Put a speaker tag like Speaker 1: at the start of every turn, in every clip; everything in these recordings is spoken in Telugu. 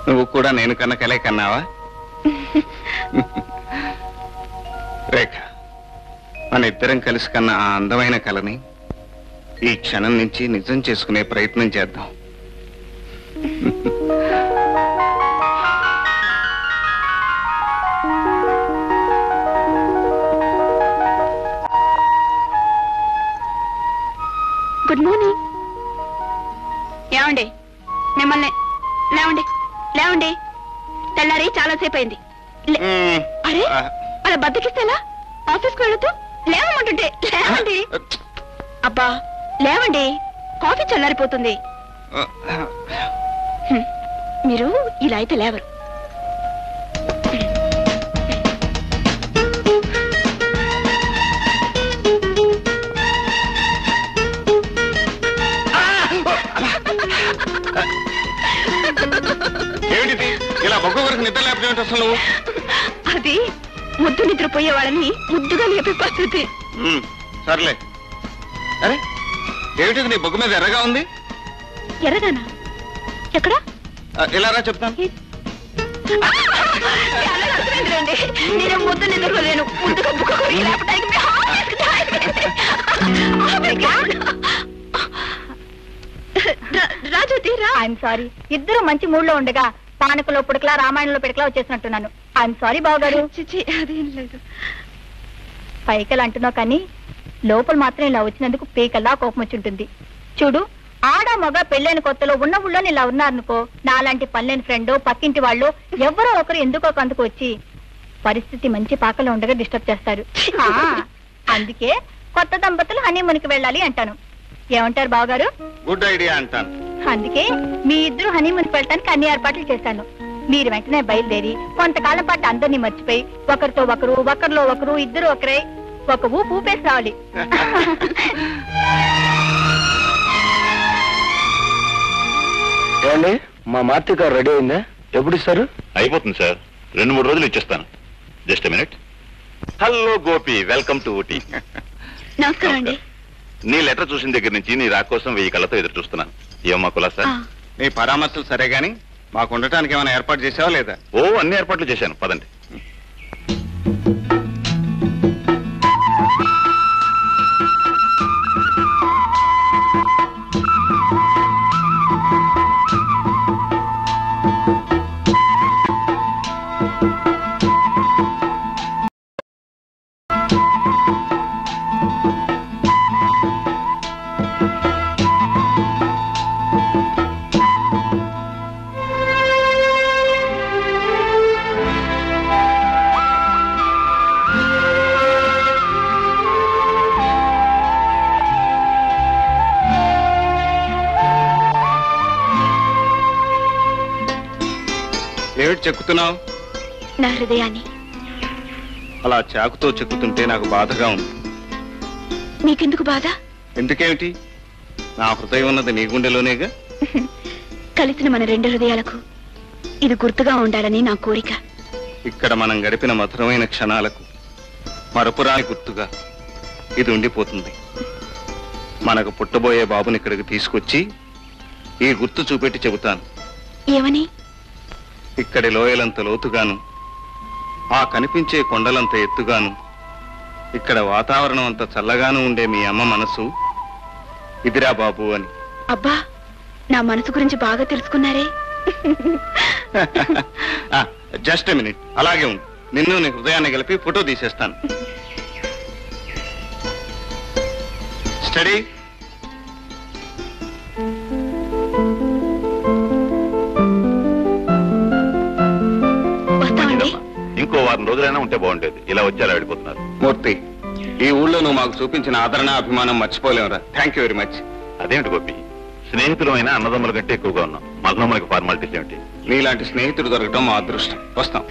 Speaker 1: నువ్వు కూడా నేను కన్న కలే కన్నావా? రేఖ, మన ఇద్దరం కలిసి కన్న ఆ అందమైన కలని ఈ క్షణం నుంచి నిజం చేసుకునే ప్రయత్నం చేద్దాం.
Speaker 2: Good morning. ఏమండి, మిమ్మల్ని లేవండి లేవండి, తెల్లారి చాలాసేపు అయింది. అరే, అలా బద్దకిస్తేలా? ఆఫీస్కి వెళుతూ లేవమంటుంటే లేవండి. అబ్బా లేవండి, కాఫీ చల్లారిపోతుంది. మీరు ఇలా అయితే లేవరు.
Speaker 1: ఏమిటి ఇలా బొగ్గ వరకు నిద్ర లేకపోతే అసలు?
Speaker 2: అది ముద్దు నిద్రపోయే వాళ్ళని ముద్దుగా లేపే పద్ధతి.
Speaker 1: సర్లే. అరే ఏమిటి నీ బొగ్గు మీద ఎర్రగా ఉంది?
Speaker 2: ఎర్రగానా? ఎక్కడ?
Speaker 1: ఇలా రా చెప్తాను.
Speaker 2: నేను ముద్దు నిద్రపోలేను. ముద్దుగా బుక్క రాజోతి రా. ఐఎమ్ సారీ, ఇద్దరు మంచి మూడ్ లో ఉండగా పానకలో పుడకలా రామాయణంలో పిడకలా వచ్చేసినట్టున్నాను. ఐఎమ్ సారీ బావగారు. అదేం లేదు. పైకలు అంటున్నావు కానీ లోపల మాత్రం ఇలా వచ్చినందుకు పీకల్లా కోపం వచ్చి ఉంటుంది. చూడు, ఆడ మగ పెళ్ళైన కొత్తలో ఉన్న ఊళ్ళో ఇలా ఉన్నారనుకో, నాలాంటి పనిలేని ఫ్రెండ్ పక్కింటి వాళ్ళు ఎవరో ఒకరు ఎందుకో అందుకు వచ్చి పరిస్థితి మంచి పాకలో ఉండగా డిస్టర్బ్ చేస్తారు. అందుకే కొత్త దంపతులు హనీమూన్కి వెళ్ళాలి అంటాను. ఏమంటారు బావగారు?
Speaker 1: గుడ్ ఐడియా అంటాను.
Speaker 2: అందుకే మీ ఇద్దరు హనీమూన్కి వెళ్ళటానికి అన్ని ఏర్పాట్లు చేశాను. మీరు వెంటనే బయలుదేరి కొంతకాలం పాటు అందరినీ మర్చిపోయి ఒకరితో ఒకరు, ఒకరిలో ఒకరు, ఇద్దరు ఒకరే ఒక ఊపు ఊపేసి రావాలి.
Speaker 3: ఏమండి, మా మార్తి గారు రెడీ అయిందా? ఎప్పుడు ఇస్తారు?
Speaker 4: అయిపోతుంది సార్, 2-3 రోజులు ఇచ్చేస్తాను. Just minute. Hello Gopi, welcome to Ooty.
Speaker 2: నమస్కారం అండి.
Speaker 4: నీ లెటర్ చూసిన దగ్గర నుంచి నీ రాక కోసం 1000 కళ్ళతో ఎదురు చూస్తున్నాను. ఏమమ్మా కులాసా?
Speaker 1: నీ పరామర్శలు సరే గాని మాకు ఉండటానికి ఏమైనా ఏర్పాటు చేసావా లేదా?
Speaker 4: అన్ని ఏర్పాట్లు చేశాను, పదండి.
Speaker 1: చెక్కుతున్నావు?
Speaker 2: నా హృదయాన్ని.
Speaker 1: అలా చాకుతో చెక్కుతుంటే నాకు బాధగా ఉంది.
Speaker 2: నీకెందుకు బాధ?
Speaker 1: ఎందుకేమిటి? నా హృదయం ఉన్నది నీ గుండెలోనేగా.
Speaker 2: కలిసిన మన 2 హృదయాలకు ఇది గుర్తుగా ఉండాలని నా కోరిక.
Speaker 1: ఇక్కడ మనం గడిపిన మధురమైన క్షణాలకు మరపురాని గుర్తుగా ఇది ఉండిపోతుంది. మనకు పుట్టబోయే బాబుని ఇక్కడికి తీసుకొచ్చి ఈ గుర్తు చూపెట్టి చెబుతాను.
Speaker 2: ఏమని?
Speaker 1: ఇక్కడి లోయలంత లోతుగాను, ఆ కనిపించే కొండలంత ఎత్తుగాను, ఇక్కడ వాతావరణం అంత చల్లగాను ఉండే మీ అమ్మ మనసు ఇదిరా బాబు అని.
Speaker 2: అబ్బా, నా మనసు గురించి బాగా తెలుసుకున్నారే.
Speaker 1: జస్ట్ మినిట్, అలాగే ఉంది. నిన్ను నీ హృదయాన్ని కలిపి ఫోటో తీసేస్తాను. స్టడీ.
Speaker 4: ఇంకో 4 రోజులైనా ఉంటే బాగుండేది. ఇలా వచ్చి అలా వెళ్ళిపోతున్నారు.
Speaker 1: మూర్తి, ఈ ఊళ్ళో నువ్వు మాకు చూపించిన ఆదరణ, అభిమానం మర్చిపోలేవురా. Thank you very much.
Speaker 4: అదేమిటి గోపి, స్నేహితులమైన అన్నదమ్ముల కంటే ఎక్కువగా ఉన్నాం. మగనమ్మలకి ఫార్మాలిటీస్ ఏమిటి?
Speaker 1: నీలాంటి స్నేహితుడు దొరకటం మా అదృష్టం. వస్తాం.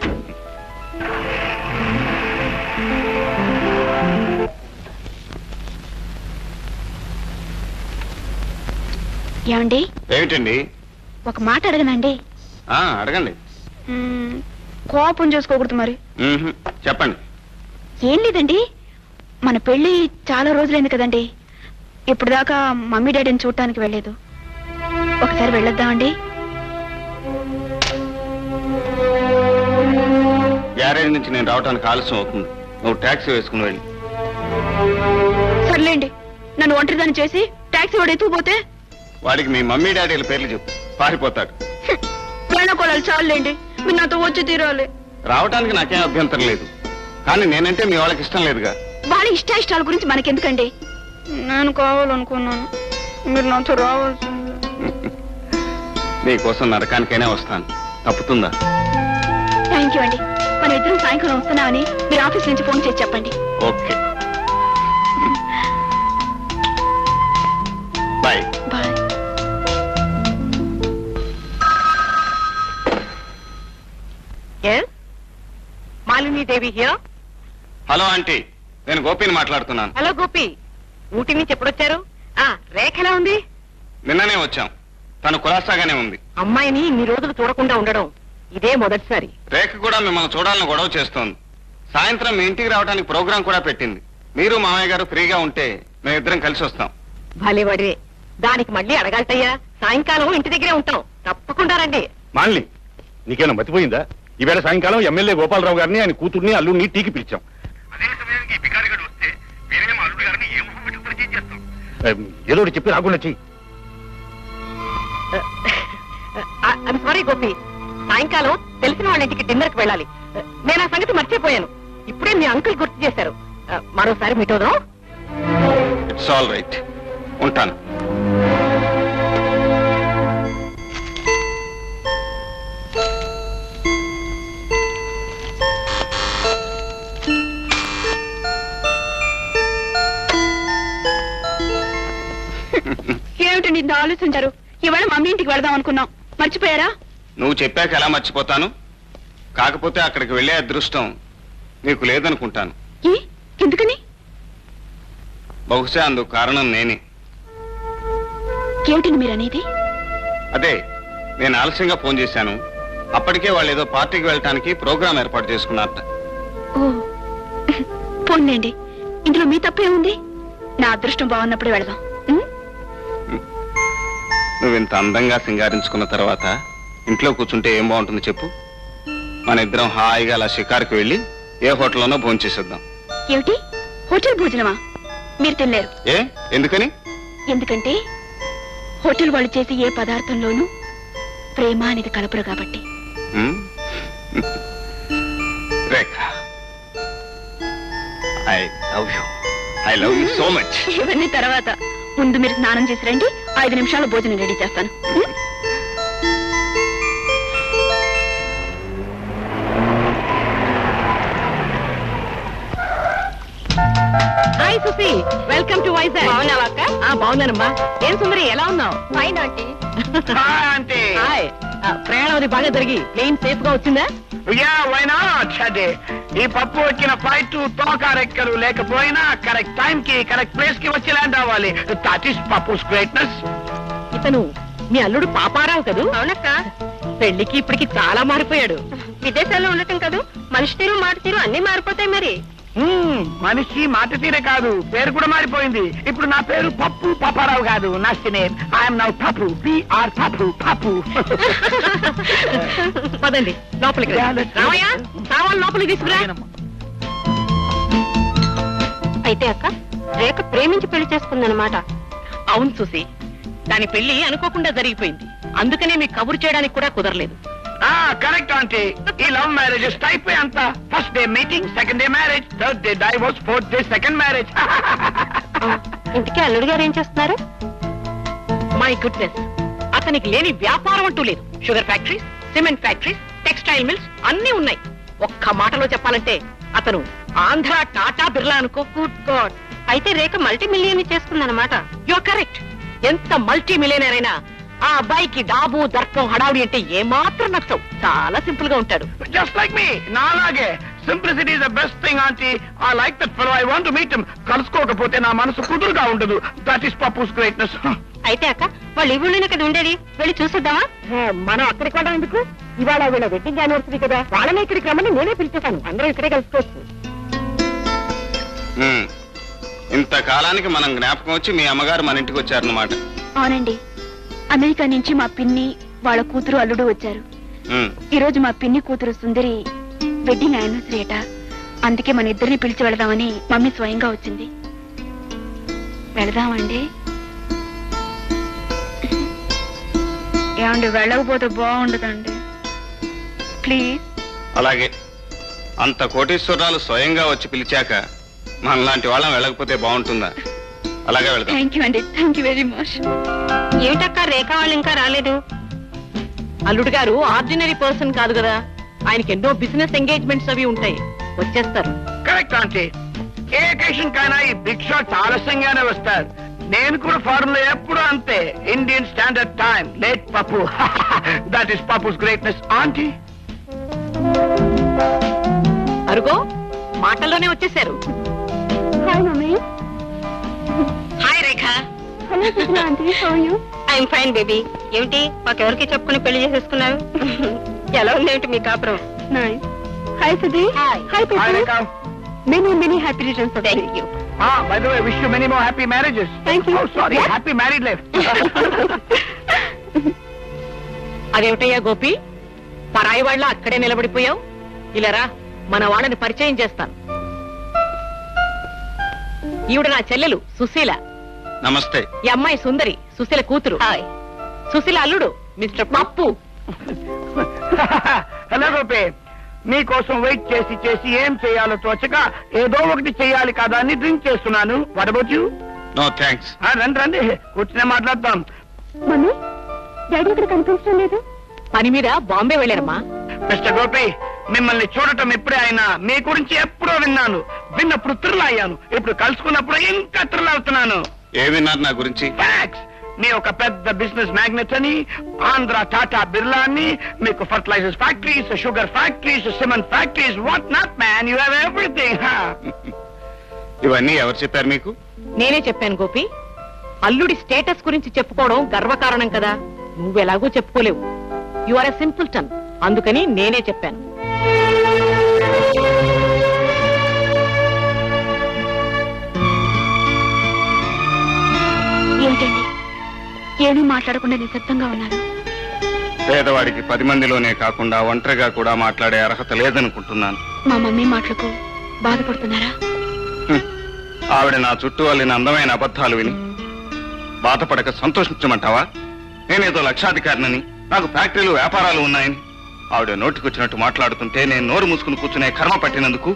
Speaker 2: ఏమండి?
Speaker 1: ఏమిటండి?
Speaker 2: ఒక మాట అడగనండి.
Speaker 1: అడగండి.
Speaker 2: కోపం చేసుకోకూడదు మరి.
Speaker 1: చెప్పండి.
Speaker 2: ఏం లేదండి, మన పెళ్లి చాలా రోజులైంది కదండి. ఇప్పుడు దాకా మమ్మీ డాడీని చూడటానికి వెళ్ళలేదు. ఒకసారి వెళ్ళొద్దామండి.
Speaker 1: గ్యారేజ్ నుంచి నేను రావడానికి ఆలస్యం అవుతుంది. నువ్వు టాక్సీ వేసుకుని వెళ్ళి.
Speaker 2: సర్లేండి, నన్ను ఒంటరిదాన్ని చేసి టాక్సీ వాడు ఎత్తుకుపోతే
Speaker 1: వాడికి మీ మమ్మీ డాడీల పేర్లు చెప్పు, పారిపోతాడు.
Speaker 2: వేణుకోళాలు చాలండి, మీరు నాతో వచ్చి తీరాలి.
Speaker 1: రావడానికి నాకేం అభ్యంతరం లేదు, కానీ నేనంటే మీ వాళ్ళకి ఇష్టం లేదుగా.
Speaker 2: వాళ్ళ ఇష్టాయిష్టాల గురించి మనకెందుకండి? నేను కావాలనుకున్నాను, మీరు నాతో రావాల్సింది.
Speaker 1: నీకోసం నరకానికైనా వస్తాను, తప్పుతుందా?
Speaker 2: థ్యాంక్ యూ అండి. మన ఇద్దరం సాయంకాలం వస్తున్నామని మీరు ఆఫీస్ నుంచి ఫోన్ చేసి చెప్పండి.
Speaker 1: Okay, bye.
Speaker 2: Bye.
Speaker 5: Malinidevi here.
Speaker 1: Hello aunty, నేను గోపిని మాట్లాడుతున్నాను.
Speaker 5: హలో గోపి, ఊటీ నుంచి ఎప్పుడొచ్చారు? రేఖ ఎలా ఉంది?
Speaker 1: నిన్ననే వచ్చాం, తను కులాసాగానే ఉంది.
Speaker 5: అమ్మాయిని ఇన్ని రోజులు చూడకుండా ఉండడం ఇదే మొదటిసారి.
Speaker 1: రేఖ కూడా మిమ్మల్ని చూడాలని గొడవ చేస్తోంది. సాయంత్రం మీ ఇంటికి రావడానికి ప్రోగ్రాం కూడా పెట్టింది. మీరు మామయ్య గారు ఫ్రీగా ఉంటే మేమిద్దరం కలిసి వస్తాం.
Speaker 5: భలే వడివే, దానికి మళ్ళీ అడగాలటయ్యా. సాయంకాలం ఇంటి దగ్గరే ఉంటాం, తప్పకుండా రండి.
Speaker 4: మాన్లీ, నీకేనా మతిపోయిందా? ఈవేళ సాయంకాలం ఎమ్మెల్యే గోపాలరావు గారిని ఆయన కూతుర్ని అల్లుడిని టీకి పిలిచాం. ఏదో ఒకటి చెప్పి రాకుండా చెయ్యి.
Speaker 5: సారీ గోపి, సాయంకాలం తెలిసిన వాళ్ళ ఇంటికి డిన్నర్కి వెళ్ళాలి. నేను ఆ సంగతి మర్చిపోయాను, ఇప్పుడే మీ అంకుల్ గుర్తు చేశారు. మరోసారి మీట్ అవుదాం.
Speaker 1: ఇట్స్ ఆల్ రైట్, ఉంటాను.
Speaker 2: ఏమిటండి ఇంత ఆలోచించారు? ఇవాళ మమ్మీ ఇంటికి వెళదాం అనుకున్నాం, మర్చిపోయారా?
Speaker 1: నువ్వు చెప్పాక ఎలా మర్చిపోతాను? కాకపోతే అక్కడికి వెళ్ళే అదృష్టం నీకు లేదనుకుంటాను.
Speaker 2: ఎందుకని?
Speaker 1: బహుశా అందుకు కారణం నేనే.
Speaker 2: ఏమిటండి మీరు అనేది?
Speaker 1: అదే, నేను ఆలస్యంగా ఫోన్ చేశాను. అప్పటికే వాళ్ళు ఏదో పార్టీకి వెళ్ళటానికి ప్రోగ్రాం ఏర్పాటు చేసుకున్నారట.
Speaker 2: ఓ, పోన్లేండి, ఇందులో మీ తప్పే ఉంది. నా అదృష్టం బాగున్నప్పుడే వెళదాం.
Speaker 1: నువ్వు ఇంత అందంగా సింగారించుకున్న తర్వాత ఇంట్లో కూర్చుంటే ఏం బాగుంటుంది చెప్పు? మన ఇద్దరం హాయిగా అలా షికారుకి వెళ్ళి ఏ హోటల్లోనో భోంచేసేద్దాం.
Speaker 2: ఏమిటి, హోటల్ భోజనమా? మీరు తినలేరు.
Speaker 1: ఏ, ఎందుకని?
Speaker 2: ఎందుకంటే హోటల్ వాళ్ళు చేసే ఏ పదార్థంలోనూ ప్రేమ అనేది కలపరు కాబట్టి.
Speaker 1: Rekha, I love you so much.
Speaker 2: ఇవన్నీ తర్వాత, ముందు మీరు స్నానం చేసి రండి, 5 నిమిషాల్లో భోజనం రెడీ చేస్తాను.
Speaker 5: Hi Susi, welcome to Vizag.
Speaker 2: బాగున్నావా అక్క?
Speaker 5: బాగున్నానమ్మా. ఏం సుందరి, ఎలా ఉన్నావు?
Speaker 2: Fine aunty.
Speaker 5: హాయ్. ప్రయాణం అది బాగా జరిగి ప్లేన్ సేఫ్ గా వచ్చిందా?
Speaker 3: అదే, ఈ పప్పు వచ్చిన ఫ్లైట్ తోక రెక్కలు లేకపోయినా కరెక్ట్ టైం కి కరెక్ట్ ప్లేస్ కి వచ్చి ల్యాండ్ అవ్వాలి. That is Pappu's greatness.
Speaker 5: ఇతను మీ అల్లుడు పాపారావు కదూ?
Speaker 2: అవునక్క.
Speaker 5: పెళ్లికి ఇప్పటికి చాలా మారిపోయాడు.
Speaker 2: విదేశాల్లో ఉండటం కాదు, మనిషి తీరు మాట తీరు అన్ని మారిపోతాయి మరి.
Speaker 3: మనిషి మాట తీరే కాదు, పేరు కూడా మారిపోయింది. ఇప్పుడు నా పేరు పప్పు పాపారావు కాదు, నా నేమ్ ఐఎమ్ నౌ పప్పు, పిఆర్ పప్పు పప్పు.
Speaker 5: పదండి లోపలికి. రామయ్య, సామాన్ లోపలికి తీసుకురా.
Speaker 2: అయితే అక్క, రేఖ ప్రేమించి పెళ్లి చేసుకుందనమాట.
Speaker 5: అవును చూసి, దాని పెళ్లి అనుకోకుండా జరిగిపోయింది. అందుకనే మీకు కబురు చేయడానికి కూడా కుదరలేదు.
Speaker 3: Correct aunty. ఈ లవ్ మ్యారేజెస్ టైప్ అంత. First day meeting, second day marriage, third day divorce, fourth day second marriage.
Speaker 2: ఇంటికి అల్లుడు గారు ఏం చేస్తున్నారు?
Speaker 5: మై గుడ్నెస్, అతనికి లేని వ్యాపారం అంటూ లేదు. Sugar factories, cement factories, textile mills అన్ని ఉన్నాయి. ఒక్క మాటలో చెప్పాలంటే అతను ఆంధ్ర టాటా బిర్లా అనుకో.
Speaker 2: గుడ్ గాడ్, అయితే రేఖ మల్టీ మిలియన్ చేసుకుందనమాట.
Speaker 5: You are correct. ఎంత మల్టీ మిలియనర్ అయినా ఆ అబ్బాయికి డాబు దర్పం హడావుడి అంటే ఏమాత్రం నచ్చవు. చాలా సింపుల్ గా ఉంటాడు.
Speaker 3: జస్ట్ లైక్ మీ, నాలాగే. Simplicity is the best thing aunty. I like that fellow. I want to meet him. కలుసుకోకపోతే నా మనసు కుదురుగా ఉండదు. That is Pappu's greatness.
Speaker 2: అయితే అక్క, వాళ్ళు ఈ ఊళ్ళోనే కదా ఉండేది, వెళ్ళి చూసేద్దామా?
Speaker 5: మనం అక్కడికి వెళ్ళడం ఎందుకు? ఇవాళ వీళ్ళ వెడ్డింగ్ యానివర్సరీ కదా, వాళ్ళనే ఇక్కడికి రమ్మని నేనే పిలిచేశాను. అందరూ ఇక్కడే కలుసుకోవచ్చు.
Speaker 1: ఇంతకాలానికి మనం జ్ఞాపకం వచ్చి మీ అమ్మగారు మన ఇంటికి వచ్చారన్నమాట.
Speaker 2: అవునండి, అమెరికా నుంచి మా పిన్ని, వాళ్ళ కూతురు అల్లుడు వచ్చారు. ఈ రోజు మా పిన్ని కూతురు సుందరి వెడ్డింగ్ యానివర్సరీ అట. అందుకే మన ఇద్దరిని పిలిచి వెళదామని మమ్మీ స్వయంగా వచ్చింది. వెళదామండి? ఏమండి వెళ్ళకపోతే బాగుండదండి, ప్లీజ్.
Speaker 1: అలాగే, అంత కోటీశ్వరాలు స్వయంగా వచ్చి పిలిచాక మనలాంటి వాళ్ళం వెళ్ళకపోతే బాగుంటుందా? అలాగే వెళ్దాం.
Speaker 2: థ్యాంక్ యూ అండి, థ్యాంక్ యూ వెరీ మచ్.
Speaker 5: ఏమిటక్క రేఖ వాళ్ళు ఇంకా రాలేదు? అల్లుడు గారు ఆర్డినరీ పర్సన్ కాదు కదా, ఆయనకి ఎన్నో బిజినెస్ ఎంగేజ్మెంట్స్ అవి ఉంటాయి, వచ్చేస్తారు.
Speaker 3: Correct aunty. ఏ అకేషన్ కైనా ఈ బిగ్ షాట్స్ ఆలస్యంగానే వస్తారు. నేను కూడా ఫారెన్ లో ఎప్పుడు అంతే. Indian standard time, late Pappu. That is Pappu's greatness aunty.
Speaker 5: అరుగో మాటల్లోనే వచ్చేసారు.
Speaker 2: Hi mummy.
Speaker 5: Hi Rekha.
Speaker 2: Hello Krishna aunty, how are you?
Speaker 5: I'm fine baby. ఏమిటి మాకెవరికి చెప్పుకుని పెళ్లి చేసేసుకున్నారు? ఎలా ఉందేమిటి మీ కాపురం?
Speaker 2: Nice. Hi Sudhi. Hi
Speaker 3: Hi,
Speaker 2: people.
Speaker 3: Rekha.
Speaker 2: Many happy returns of the day.
Speaker 5: Thank you.
Speaker 3: By the way, wish you many more happy marriages.
Speaker 2: Thank you.
Speaker 3: Oh, sorry,
Speaker 2: What?
Speaker 3: happy married life.
Speaker 5: అదేమిటయ్యా గోపి, పరాయి వాళ్ళ అక్కడే నిలబడిపోయావు? ఇలారా, మన వాళ్ళని పరిచయం చేస్తాను. ఈవిడ నా చెల్లెలు సుశీల.
Speaker 1: నమస్తే.
Speaker 5: ఈ అమ్మాయి సుందరి, సుశీల కూతురు. హాయ్. సుశీల అల్లుడు మిస్టర్ పప్పు.
Speaker 3: హలో గోపే, మీకోసం వెయిట్ చేసి చేసి ఏం చేయాలో తోచక ఏదో ఒకటి చేయాలి కదా అని డ్రింక్ చేస్తున్నాను. What about you?
Speaker 1: No thanks.
Speaker 3: రండి రండి, కూర్చునే మాట్లాడతాం.
Speaker 2: మమ్మీ, డాడీ ఇక్కడ కనిపించడం లేదు.
Speaker 5: పని మీద బాంబే వెళ్ళారమ్మా.
Speaker 3: మిస్టర్ గోపి, మిమ్మల్ని చూడటం ఇప్పుడే అయినా మీ గురించి ఎప్పుడో విన్నాను. విన్నప్పుడు థ్రిల్ అయ్యాను. ఇప్పుడు కలుసుకున్నప్పుడు ఇంకా థ్రిల్ అవుతున్నాను.
Speaker 1: ఏ విన్నారు నా గురించి?
Speaker 3: ఫ్యాక్ట్స్. మీ ఒక పెద్ద బిజినెస్ మ్యాగ్నెట్ అని, ఆంధ్ర టాటా బిర్లా అని, మీకు fertilizers factories, sugar factories, cement factories, what not man, you have everything.
Speaker 1: ఇవన్నీ ఎవరు చెప్పారు మీకు?
Speaker 5: నేనే చెప్పాను గోపి. అల్లుడి స్టేటస్ గురించి చెప్పుకోవడం గర్వకారణం కదా, నువ్వెలాగో చెప్పుకోలేవు. యు ఆర్ ఎ సింపుల్ టన్, అందుకని నేనే చెప్పాను.
Speaker 2: ఏంటండి, ఏమీ మాట్లాడకుండా నిశ్శబ్దంగా ఉన్నారు?
Speaker 1: పేదవాడికి 10 మందిలోనే కాకుండా ఒంటరిగా కూడా మాట్లాడే అర్హత లేదనుకుంటున్నాను.
Speaker 2: మా మమ్మీ మాటలకు బాధపడుతున్నారా?
Speaker 1: ఆవిడ నా చుట్టూ అల్లిన అందమైన అబద్ధాలు విని బాధపడక సంతోషించమంటావా? నేనేదో లక్షాధికారినని, నాకు ఫ్యాక్టరీలు వ్యాపారాలు ఉన్నాయని ఆవిడ నోటికొచ్చినట్టు మాట్లాడుతుంటే నేను నోరు మూసుకుని కూర్చునే కర్మ పట్టినందుకు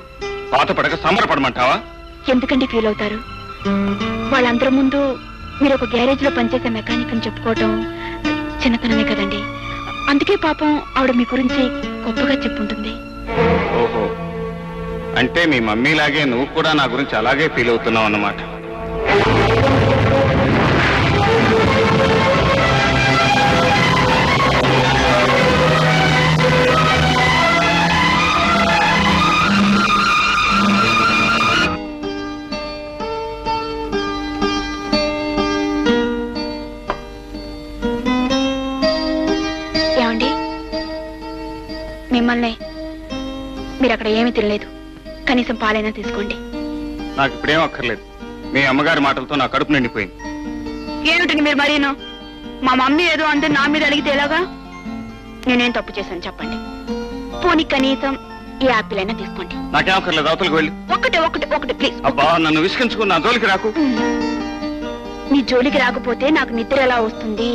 Speaker 1: బాధపడక సంబరపడమంటావా?
Speaker 2: ఎందుకండి ఫీల్ అవుతారు? వాళ్ళందరి ముందు మీరు ఒక గ్యారేజ్ లో పనిచేసే మెకానిక్ అని చెప్పుకోవటం చిన్నతనమే కదండి. అందుకే పాపం ఆవిడ మీ గురించి గొప్పగా చెప్పుంటుంది.
Speaker 1: ఓహో, అంటే మీ మమ్మీలాగే నువ్వు కూడా నా గురించి అలాగే ఫీల్ అవుతున్నావు అన్నమాట.
Speaker 2: ఏమండి, మిమ్మల్ని మీరు అక్కడ ఏమీ తినలేదు, కనీసం పాలైనా తీసుకోండి.
Speaker 1: నాకు ఇప్పుడేం అక్కర్లేదు. మీ అమ్మగారి మాటలతో నా కడుపు నిండిపోయింది.
Speaker 2: ఏమిటండి మీరు మరీను? మా మమ్మీ ఏదో అంతే నా మీద అడిగితే ఎలాగా? నేనేం తప్పు చేశాను చెప్పండి. పోనీ కనీసం ఈ యాపిల్ అయినా తీసుకోండి.
Speaker 1: నాకేం అక్కర్లేదు, అవతలకు వెళ్ళి.
Speaker 2: ఒకటి ఒకటి ఒకటి ప్లీజ్.
Speaker 1: అబ్బా, నన్ను విసిగించుకుని నా జోలికి రాకు.
Speaker 2: నీ జోలికి రాకపోతే నాకు నిద్ర ఎలా వస్తుంది?